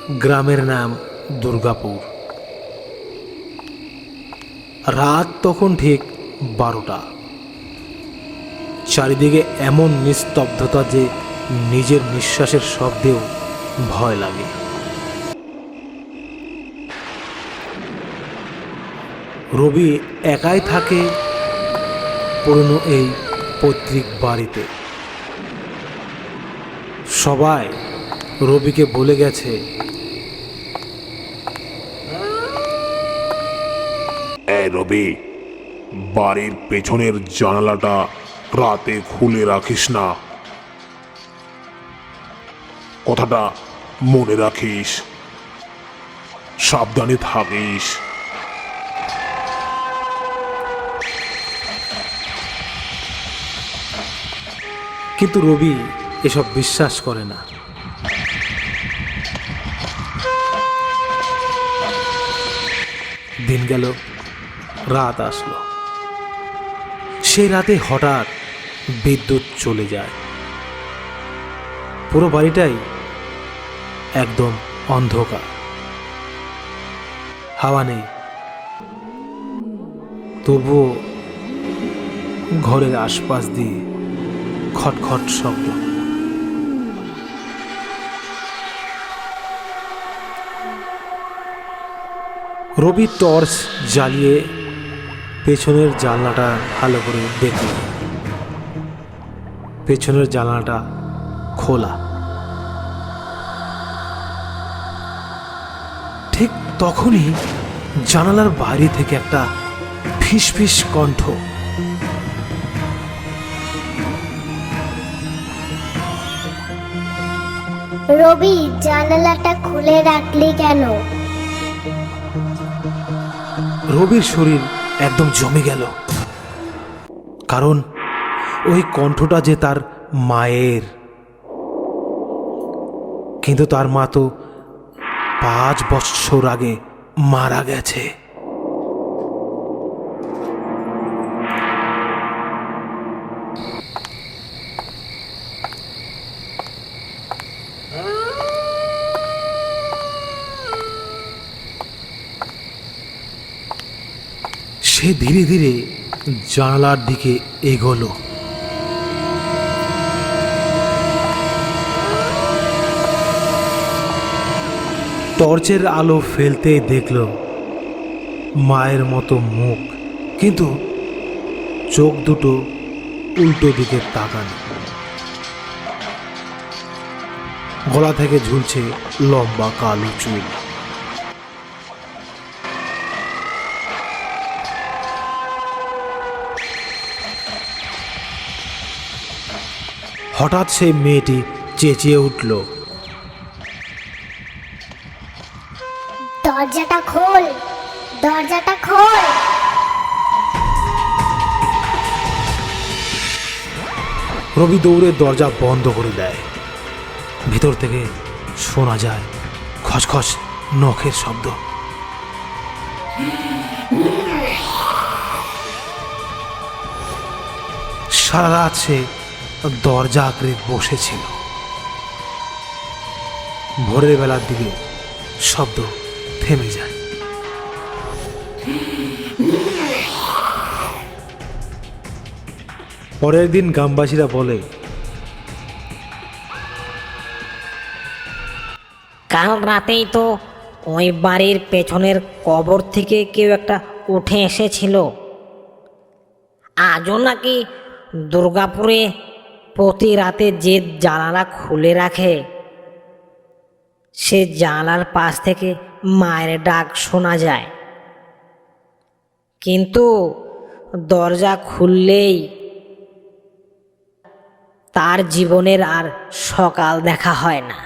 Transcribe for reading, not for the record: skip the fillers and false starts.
গ্রামের নাম দুর্গাপুর। রাত তখন ঠিক 12টা। চারিদিকে এমন নিস্তব্ধতা যে নিজের নিঃশ্বাসের শব্দেও ভয় লাগে। রবি একাই থাকে পুরনো এই পৈতৃক বাড়িতে। সবাই রবিকে বলে গেছে, এই রবি, বাড়ির পেছনের জানালাটা রাতে খুলে রাখিস না। কথাটা মনে রাখিস, সাবধানে থাকিস। কিন্তু রবি এসব বিশ্বাস করে না। দিন গেল, রাত আসলো। সেই রাতে হঠাৎ বিদ্যুৎ চলে যায়। পুরো বাড়িটাই একদম অন্ধকার। হাওয়া নেই, তবুও ঘরের আশপাশ দিয়ে খটখট শব্দ। রবি টর্চ জ্বালিয়ে পেছনের জানলাটা ভালো করে দেখল। পেছনের জানলাটা খোলা। ঠিক তখনই জানালার বাইরে থেকে একটা ফিসফিস কণ্ঠ। রবি, জানালাটা খুলে রাখলি কেন? রবির শরীর একদম জমে গেল, কারণ ওই কণ্ঠটা যে তার মায়ের। কিন্তু তার মা তো 5 বছর আগে মারা গেছে। সে ধীরে ধীরে জানালার দিকে এগোলো। টর্চের আলো ফেলতে দেখল মায়ের মতো মুখ, কিন্তু চোখ দুটো উল্টো দিকে তাকানো। গলা থেকে ঝুলছে লম্বা কালো চুল। হঠাৎ সেই মেয়েটি চেঁচিয়ে উঠল, দরজাটা খোল, দরজাটা খোল। রবি দৌড়ে দরজা বন্ধ করে দেয়। ভিতর থেকে শোনা যায় খসখস নখের শব্দ। সারা রাত সে দরজা আঁকড়ে বসেছিল। ভোরের বেলার দিকে শব্দ থেমে যায়। পরের দিন গ্রামবাসীরা বলে, কাল রাতেই তো ওই বাড়ির পেছনের কবর থেকে কেউ একটা উঠে এসেছিল। আজও নাকি দুর্গাপুরে প্রতি রাতে যে জানালা খুলে রাখে, সে জানালার পাশ থেকে মায়ের ডাক শোনা যায়। কিন্তু দরজা খুললেই তার জীবনের আর সকাল দেখা হয় না।